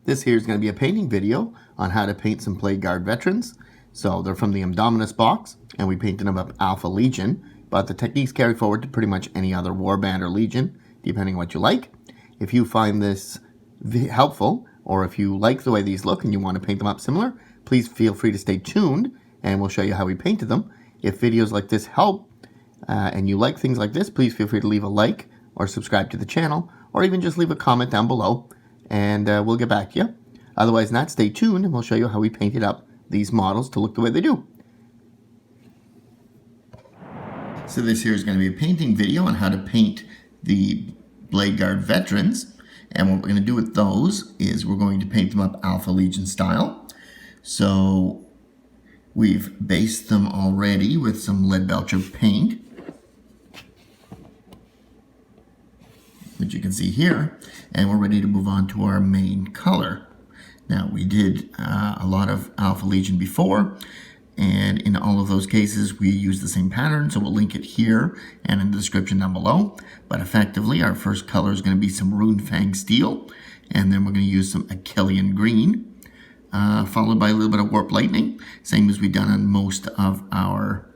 This here is going to be a painting video on how to paint some Bladeguard veterans. So they're from the Indominus box, and we painted them up Alpha Legion, but the techniques carry forward to pretty much any other warband or legion, depending on what you like. If you find this helpful, or if you like the way these look and you want to paint them up similar, please feel free to stay tuned, and we'll show you how we painted them. If videos like this help, and you like things like this, please feel free to leave a like, or subscribe to the channel, or even just leave a comment down below, and we'll get back to you. Otherwise than that, stay tuned, and we'll show you how we painted up these models to look the way they do. So this here is going to be a painting video on how to paint the Bladeguard veterans. And what we're going to do with those is we're going to paint them up Alpha Legion style. So we've based them already with some Leadbelcher paint, which you can see here, and we're ready to move on to our main color. Now, we did a lot of Alpha Legion before, and in all of those cases we use the same pattern, so we'll link it here and in the description down below. But effectively, our first color is going to be some Runefang steel, and then we're going to use some Akhelian green, followed by a little bit of Warp Lightning, same as we've done on most of our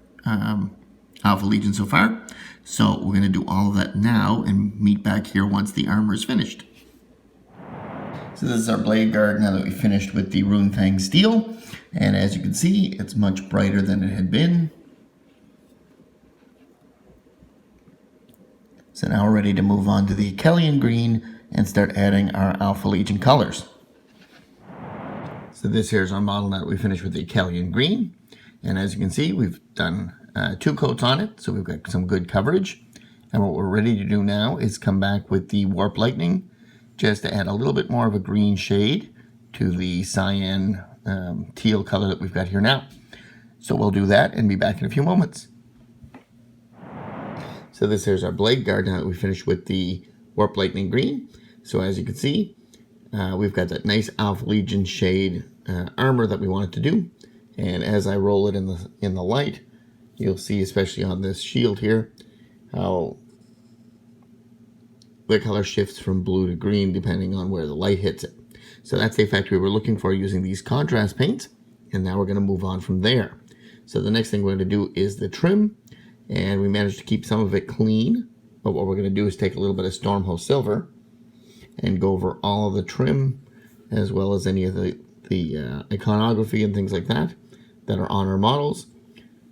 Alpha Legion so far. So we're going to do all of that now and meet back here once the armor is finished. So this is our Bladeguard now that we finished with the Runefang steel. And as you can see, it's much brighter than it had been. So now we're ready to move on to the Akhelian green and start adding our Alpha Legion colors. So this here is our model now that we finished with the Akhelian green. And as you can see, we've done 2 coats on it, so we've got some good coverage. And what we're ready to do now is come back with the Warp Lightning, just to add a little bit more of a green shade to the cyan teal color that we've got here now. So we'll do that and be back in a few moments. So this here's our Bladeguard now that we finished with the Warp Lightning green. So as you can see, we've got that nice Alpha Legion shade armor that we wanted to do. And as I roll it in the light, you'll see, especially on this shield here, how the color shifts from blue to green depending on where the light hits it. So that's the effect we were looking for using these contrast paints. And now we're going to move on from there. So the next thing we're going to do is the trim. And we managed to keep some of it clean. But what we're going to do is take a little bit of Stormhost silver and go over all of the trim, as well as any of the iconography and things like that are on our models.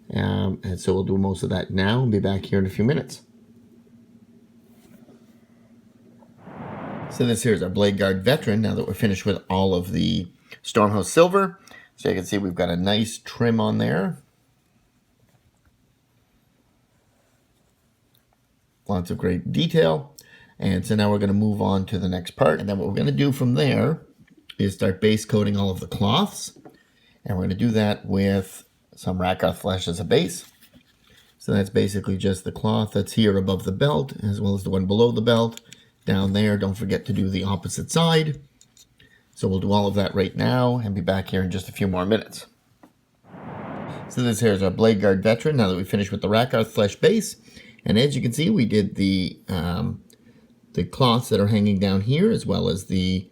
And so we'll do most of that now and be back here in a few minutes. So this here is our Bladeguard veteran now that we're finished with all of the Stormhost silver. So you can see we've got a nice trim on there. Lots of great detail. And so now we're going to move on to the next part. And then what we're going to do from there is start base coating all of the cloths. And we're going to do that with some Rakarth flesh as a base. So that's basically just the cloth that's here above the belt, as well as the one below the belt. Down there, don't forget to do the opposite side. So we'll do all of that right now and be back here in just a few more minutes. So this here is our Bladeguard veteran now that we finished with the Rakarth flesh base. And as you can see, we did the cloths that are hanging down here, as well as the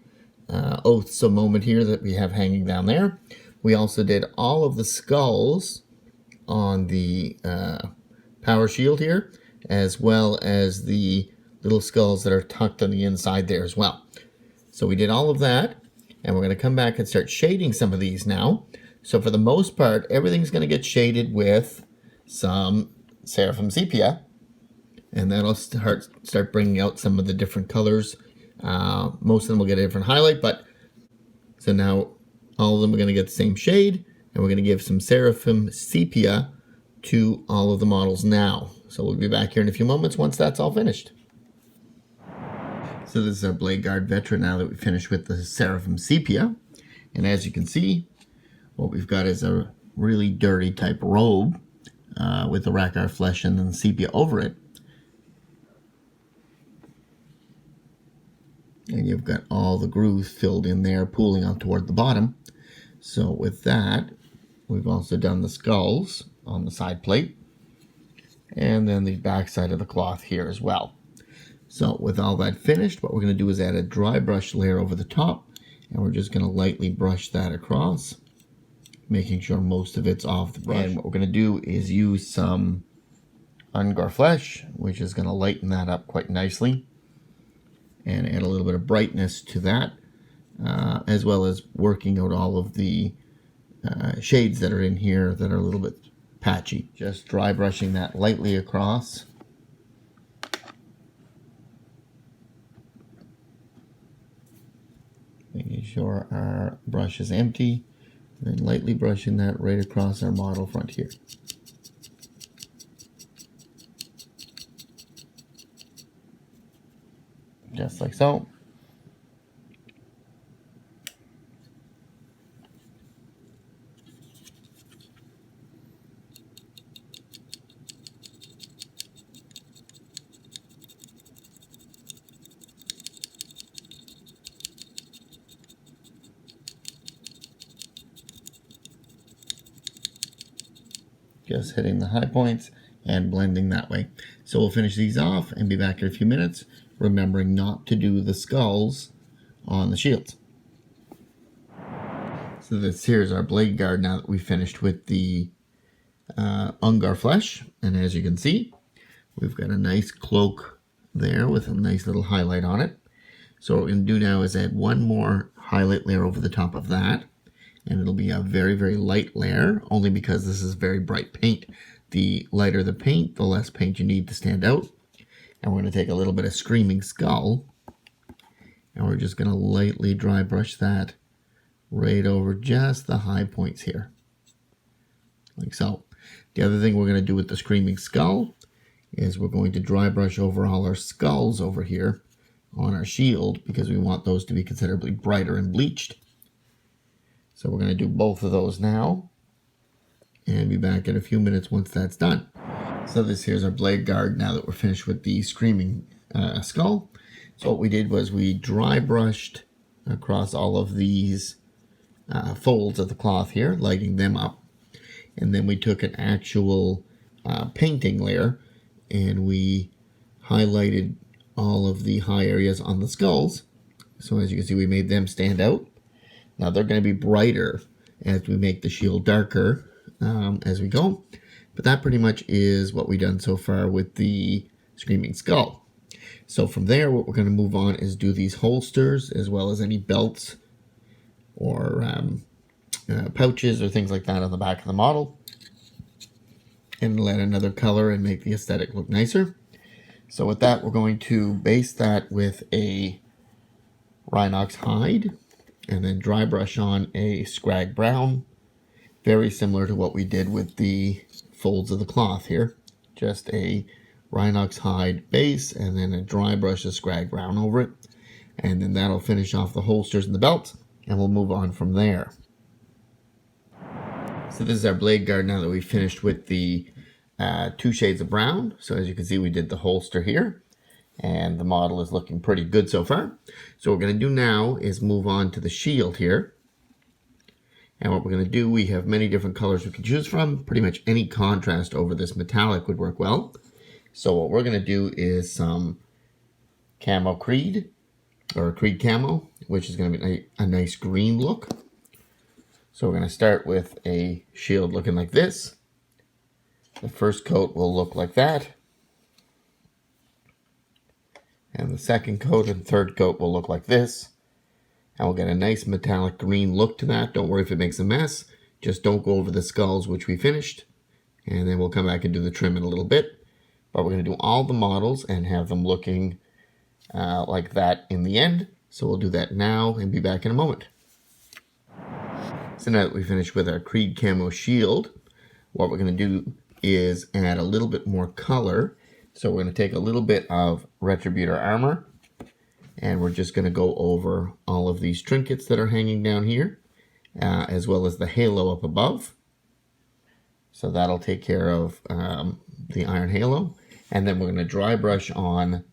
oaths of moment here that we have hanging down there. We also did all of the skulls on the power shield here, as well as the little skulls that are tucked on the inside there as well. So we did all of that, and we're going to come back and start shading some of these now. So for the most part, everything's going to get shaded with some Seraphim Sepia, and that'll start bringing out some of the different colors. Most of them will get a different highlight, but so now all of them are going to get the same shade, and we're going to give some Seraphim Sepia to all of the models now. So we'll be back here in a few moments once that's all finished. So this is our Bladeguard veteran now that we finished with the Seraphim Sepia. And as you can see, what we've got is a really dirty type robe with the Rakarth flesh and then sepia over it. And you've got all the grooves filled in there, pooling out toward the bottom. So with that, we've also done the skulls on the side plate. And then the back side of the cloth here as well. So with all that finished, what we're going to do is add a dry brush layer over the top And we're just going to lightly brush that across, making sure most of it's off the brush. And what we're going to do is use some Ungor flesh, which is going to lighten that up quite nicely and add a little bit of brightness to that, as well as working out all of the shades that are in here that are a little bit patchy. Just dry brushing that lightly across. Making sure our brush is empty, and then lightly brushing that right across our model front here. Just like so. Just hitting the high points and blending that way. So we'll finish these off and be back in a few minutes, remembering not to do the skulls on the shields. So this here's our Bladeguard now that we finished with the Ungor flesh. And as you can see, we've got a nice cloak there with a nice little highlight on it. So what we're going to do now is add one more highlight layer over the top of that. And it'll be a very, very light layer, only because this is very bright paint. The lighter the paint, the less paint you need to stand out. And we're going to take a little bit of Screaming Skull, and we're just going to lightly dry brush that right over just the high points here, like so. The other thing we're going to do with the Screaming Skull is we're going to dry brush over all our skulls over here on our shield, because we want those to be considerably brighter and bleached. So we're going to do both of those now, and be back in a few minutes once that's done. So this here's our Bladeguard now that we're finished with the Screaming Skull. So what we did was we dry brushed across all of these folds of the cloth here, lighting them up. And then we took an actual painting layer and we highlighted all of the high areas on the skulls. So as you can see, we made them stand out. Now they're going to be brighter as we make the shield darker as we go. But that pretty much is what we've done so far with the Screaming Skull. So from there, what we're going to move on is do these holsters, as well as any belts or pouches or things like that on the back of the model. And let another color and make the aesthetic look nicer. So with that, we're going to base that with a Rhinox hide, and then dry brush on a Skrag brown, very similar to what we did with the folds of the cloth here. Just a Rhinox hide base, and then a dry brush of Skrag brown over it, and then that'll finish off the holsters and the belts, and we'll move on from there. So this is our Bladeguard now that we've finished with the 2 shades of brown. So as you can see, we did the holster here, and the model is looking pretty good so far. So what we're going to do now is move on to the shield here. And what we're going to do, we have many different colors we can choose from. Pretty much any contrast over this metallic would work well. So what we're going to do is some Camo Creed, or Creed Camo, which is going to be a nice green look. So we're going to start with a shield looking like this. The first coat will look like that. And the second coat and third coat will look like this. And we'll get a nice metallic green look to that. Don't worry if it makes a mess. Just don't go over the skulls, which we finished. And then we'll come back and do the trim in a little bit. But we're going to do all the models and have them looking like that in the end. So we'll do that now and be back in a moment. So now that we finished with our Creed Camo Shield, what we're going to do is add a little bit more color. So we're going to take a little bit of Retributor armor, and we're just going to go over all of these trinkets that are hanging down here, as well as the halo up above. So that'll take care of the iron halo. And then we're going to dry brush on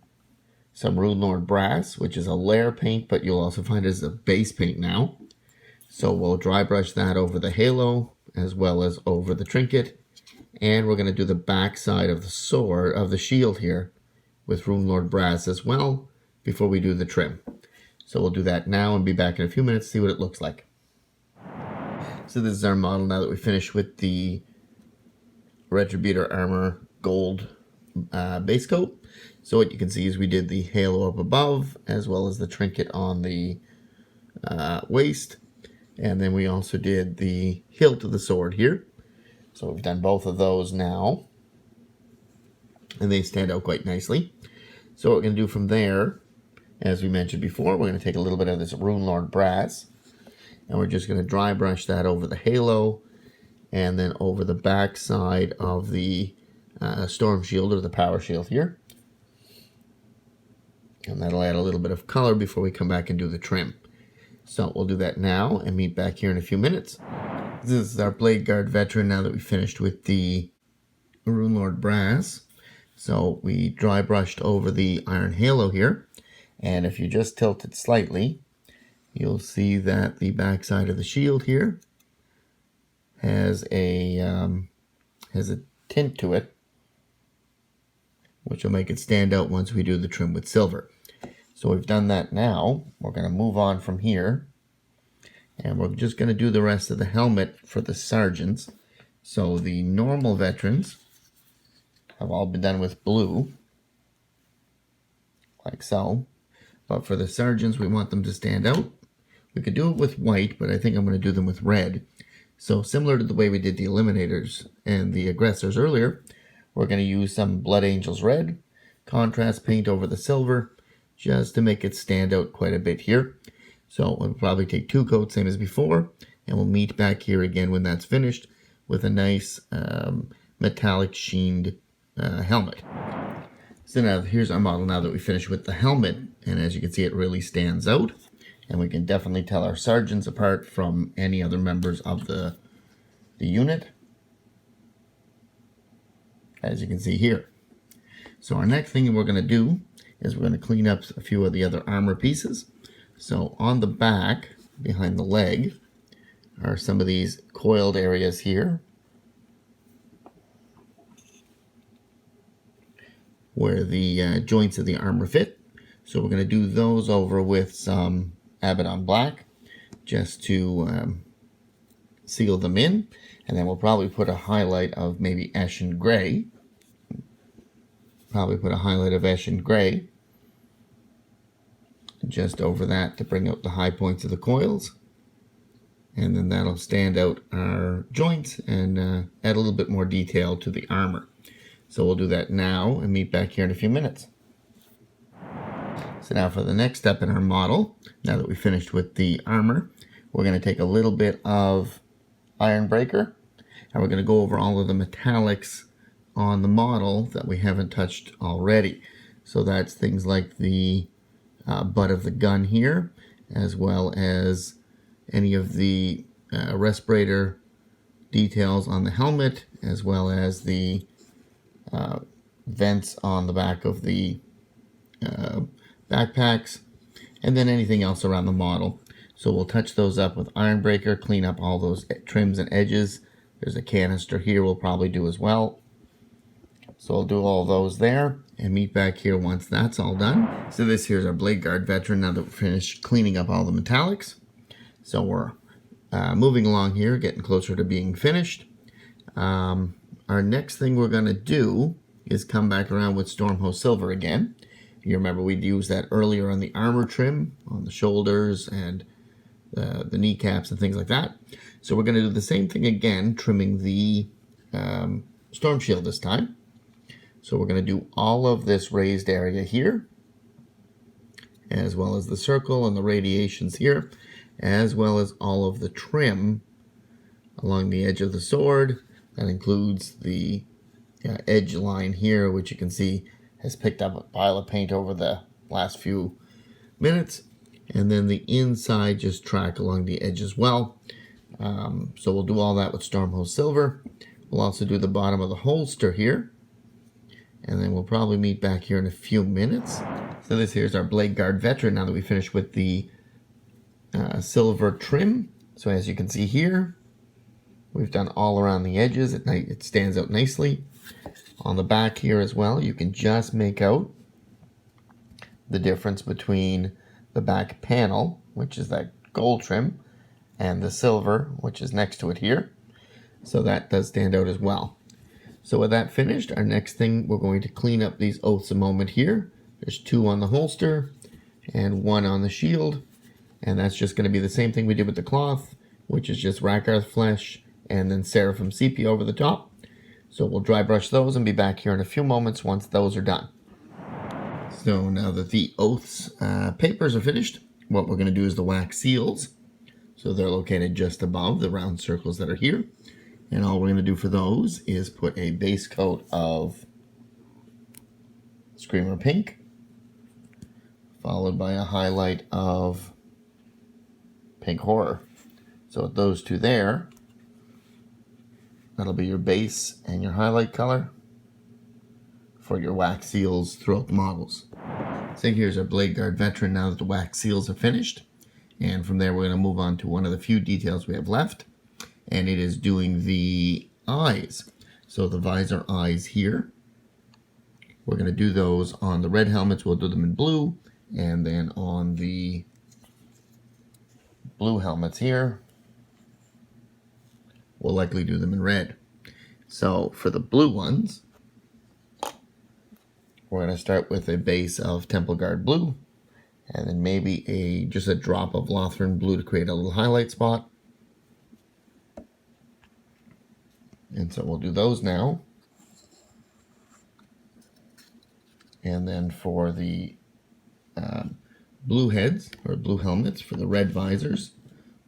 some Runelord brass, which is a layer paint, but you'll also find it as a base paint now. So we'll dry brush that over the halo, as well as over the trinket. And we're going to do the back side of the sword, of the shield here, with Runelord brass as well, before we do the trim. So we'll do that now and be back in a few minutes to see what it looks like. So this is our model now that we finished with the Retributor Armor Gold base coat. So what you can see is we did the halo up above, as well as the trinket on the waist. And then we also did the hilt of the sword here. So we've done both of those now. And they stand out quite nicely. So what we're going to do from there, as we mentioned before, we're going to take a little bit of this Runelord brass. And we're just going to dry brush that over the halo. And then over the back side of the storm shield, or the power shield here. And that'll add a little bit of color before we come back and do the trim. So we'll do that now and meet back here in a few minutes. This is our Bladeguard veteran now that we finished with the Runelord brass. So we dry brushed over the iron halo here. And if you just tilt it slightly, you'll see that the back side of the shield here has a tint to it, which will make it stand out once we do the trim with silver. So we've done that now. We're going to move on from here. And we're just going to do the rest of the helmet for the sergeants. So the normal veterans have all been done with blue, like so. But for the sergeants, we want them to stand out. We could do it with white, but I think I'm going to do them with red. So similar to the way we did the eliminators and the aggressors earlier, we're going to use some Blood Angels red, contrast paint over the silver, just to make it stand out quite a bit here. So we'll probably take 2 coats, same as before, and we'll meet back here again when that's finished with a nice metallic sheened helmet. So now here's our model now that we finished with the helmet, and as you can see it really stands out, and we can definitely tell our sergeants apart from any other members of the unit, as you can see here. So our next thing we're going to do is we're going to clean up a few of the other armor pieces. So on the back, behind the leg, are some of these coiled areas here, where the joints of the armor fit. So we're going to do those over with some Abaddon black, just to seal them in. And then we'll probably put a highlight of maybe Eshen gray. Probably put a highlight of Eshen gray just over that to bring out the high points of the coils. And then that'll stand out our joints and add a little bit more detail to the armor. So we'll do that now and meet back here in a few minutes. So now for the next step in our model, now that we finished with the armor, we're going to take a little bit of Ironbreaker and we're going to go over all of the metallics on the model that we haven't touched already. So that's things like the butt of the gun here, as well as any of the respirator details on the helmet, as well as the vents on the back of the backpacks, and then anything else around the model. So we'll touch those up with Ironbreaker, clean up all those trims and edges. There's a canister here we'll probably do as well. So I'll do all those there and meet back here once that's all done. So this here's our Bladeguard veteran now that we're finished cleaning up all the metallics. So we're moving along here, getting closer to being finished. Our next thing we're going to do is come back around with Stormhost Silver again. You remember we'd used that earlier on the armor trim, on the shoulders and the kneecaps and things like that. So we're going to do the same thing again, trimming the storm shield this time. So we're going to do all of this raised area here, as well as the circle and the radiations here, as well as all of the trim along the edge of the sword. That includes the edge line here, which you can see has picked up a pile of paint over the last few minutes. And then the inside just track along the edge as well. So we'll do all that with Stormhost Silver. We'll also do the bottom of the holster here. And then we'll probably meet back here in a few minutes. So this here's our Bladeguard veteran now that we finished with the silver trim. So as you can see here, we've done all around the edges. It stands out nicely. On the back here as well, you can just make out the difference between the back panel, which is that gold trim, and the silver, which is next to it here. So that does stand out as well. So with that finished, our next thing, we're going to clean up these oaths a moment here. There's 2 on the holster and 1 on the shield. And that's just going to be the same thing we did with the cloth, which is just Rakarth flesh and then Seraphim Sepia over the top. So we'll dry brush those and be back here in a few moments once those are done. So now that the oaths papers are finished, what we're going to do is the wax seals. So they're located just above the round circles that are here. And all we're going to do for those is put a base coat of Screamer Pink, followed by a highlight of Pink Horror. So with those 2 there, that'll be your base and your highlight color for your wax seals throughout the models. So here's our Bladeguard Veteran now that the wax seals are finished. And from there we're going to move on to one of the few details we have left. And it is doing the eyes. So the visor eyes here. We're going to do those on the red helmets. We'll do them in blue. And then on the blue helmets here, we'll likely do them in red. So for the blue ones, we're going to start with a base of Temple Guard blue. And then maybe just a drop of Lothern blue to create a little highlight spot. And so we'll do those now. And then for the blue heads, or blue helmets, for the red visors,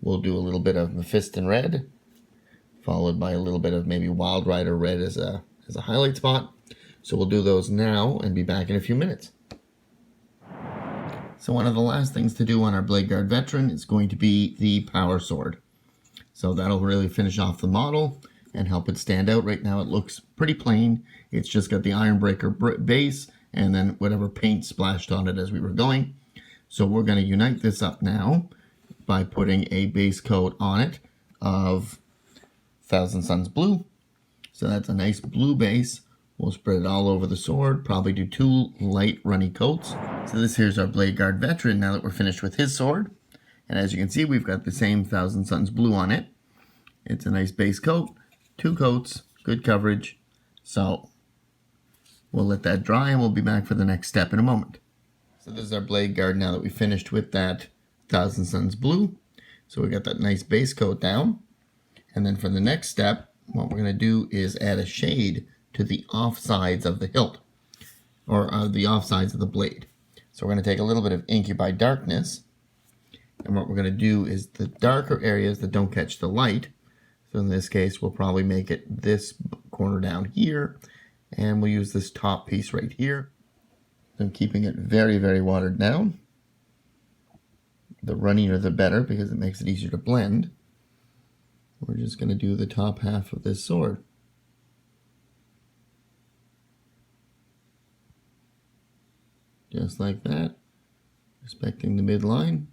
we'll do a little bit of Mephiston red, followed by a little bit of maybe Wild Rider red as a highlight spot. So we'll do those now and be back in a few minutes. So one of the last things to do on our Bladeguard Veteran is going to be the Power Sword. So that'll really finish off the model and help it stand out. Right now it looks pretty plain. It's just got the Ironbreaker base and then whatever paint splashed on it as we were going. So we're going to unite this up now by putting a base coat on it of Thousand Suns blue. So that's a nice blue base. We'll spread it all over the sword, probably do 2 light runny coats. So this here's our Bladeguard Veteran now that we're finished with his sword. And as you can see, we've got the same Thousand Suns blue on it. It's a nice base coat. 2 coats, good coverage. So we'll let that dry and we'll be back for the next step in a moment. So this is our Bladeguard now that we finished with that Thousand Suns blue. So we got that nice base coat down. And then for the next step, what we're going to do is add a shade to the off sides of the hilt, or the off sides of the blade. So we're going to take a little bit of Incubi Darkness. And what we're going to do is the darker areas that don't catch the light. So in this case, we'll probably make it this corner down here. And we'll use this top piece right here. I'm keeping it very, very watered down. The runnier the better because it makes it easier to blend. We're just going to do the top half of this sword. Just like that. Respecting the midline.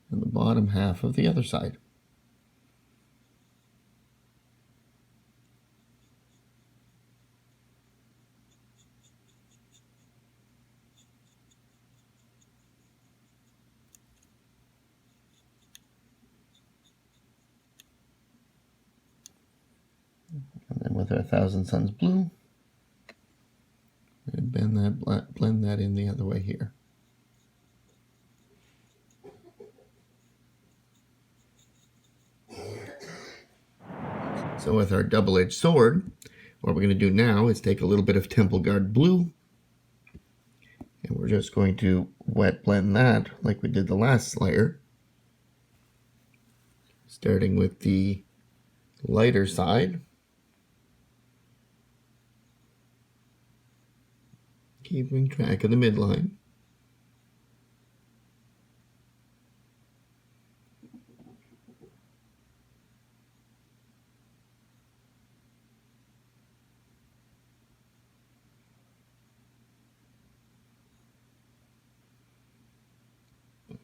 And the bottom half of the other side. And then with our Thousand Suns blue, and blend that in the other way here. So with our double-edged sword, what we're going to do now is take a little bit of Temple Guard blue, and we're just going to wet blend that like we did the last layer, starting with the lighter side. Keeping track of the midline.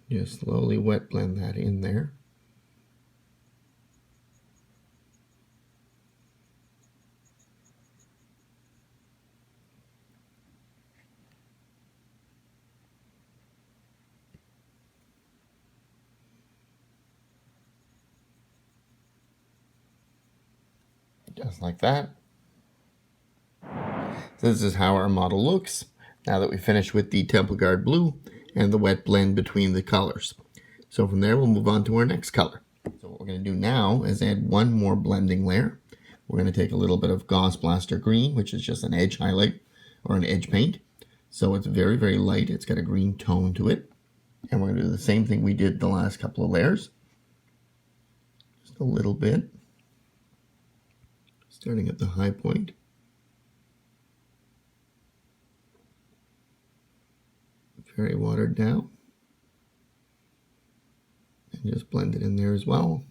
Just slowly wet blend that in there. Just like that. So this is how our model looks now that we finished with the Temple Guard blue and the wet blend between the colors. So from there, we'll move on to our next color. So what we're going to do now is add one more blending layer. We're going to take a little bit of Gauss Blaster Green, which is just an edge highlight or an edge paint. So it's very, very light. It's got a green tone to it. And we're going to do the same thing we did the last couple of layers. Just a little bit. Starting at the high point. Very watered down. And just blend it in there as well.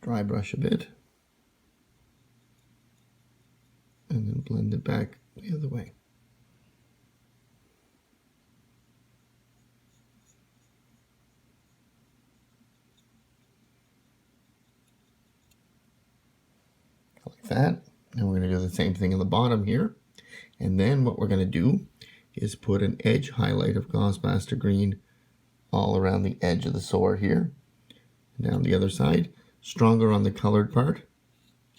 Dry brush a bit. And then blend it back the other way. Like that. And we're going to do the same thing in the bottom here. And then what we're going to do is put an edge highlight of Gauss Blaster Green all around the edge of the sword here. Down the other side. Stronger on the colored part.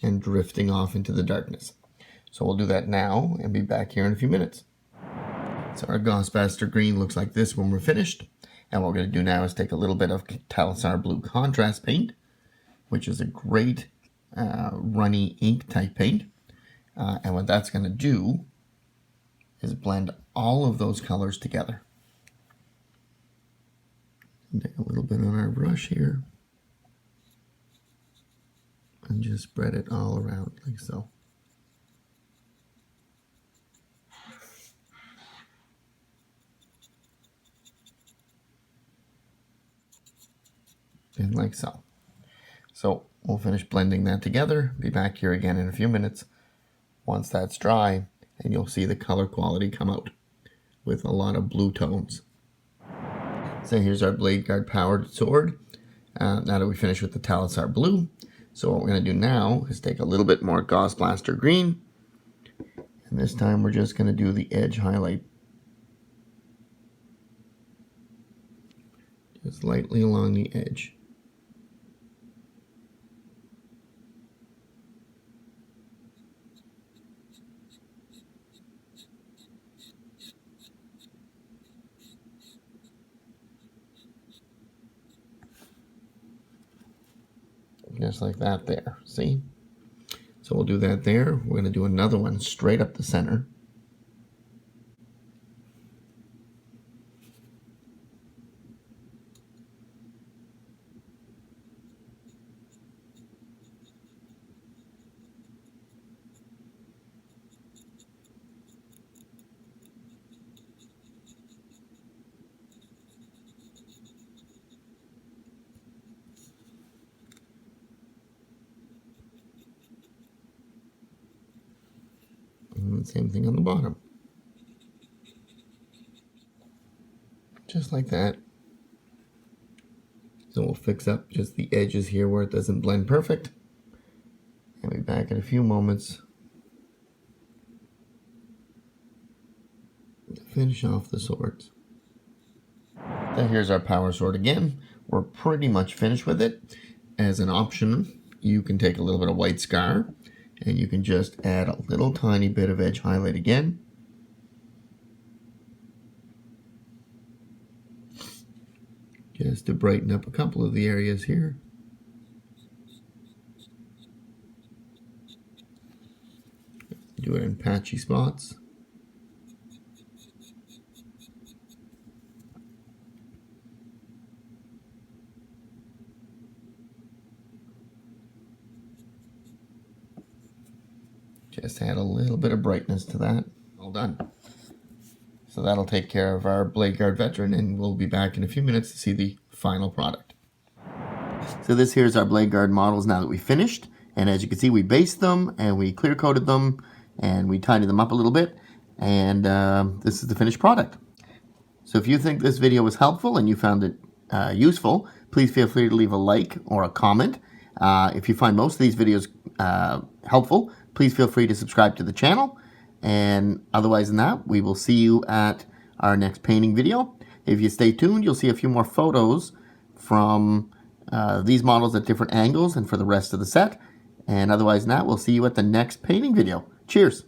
And drifting off into the darkness. So we'll do that now and be back here in a few minutes. So our Gauss Blaster Green looks like this when we're finished. And what we're going to do now is take a little bit of Talassar Blue Contrast Paint, which is a great runny ink type paint. And what that's going to do is blend all of those colors together. Take a little bit on our brush here. And just spread it all around like so. And like so. So we'll finish blending that together. Be back here again in a few minutes once that's dry, and you'll see the color quality come out with a lot of blue tones. So here's our Bladeguard powered sword. Now that we finish with the Talassar blue. So what we're going to do now is take a little bit more Gauss Blaster Green, and this time we're just going to do the edge highlight. Just lightly along the edge. Just like that there, see? So we'll do that there. We're going to do another one straight up the center. And the same thing on the bottom. Just like that. So we'll fix up just the edges here where it doesn't blend perfect. And we'll be back in a few moments to finish off the swords. So here's our power sword again. We're pretty much finished with it. As an option, you can take a little bit of white scar and you can just add a little tiny bit of edge highlight again. Just to brighten up a couple of the areas here. Do it in patchy spots. Just add a little bit of brightness to that. All done. So that'll take care of our Bladeguard Veteran, and we'll be back in a few minutes to see the final product. So this here's our Bladeguard models now that we finished. And as you can see, we based them, and we clear coated them, and we tidied them up a little bit. And this is the finished product. So if you think this video was helpful and you found it useful, please feel free to leave a like or a comment. If you find most of these videos helpful, please feel free to subscribe to the channel. And otherwise than that, we will see you at our next painting video. If you stay tuned, you'll see a few more photos from these models at different angles and for the rest of the set. And otherwise not, we'll see you at the next painting video. Cheers!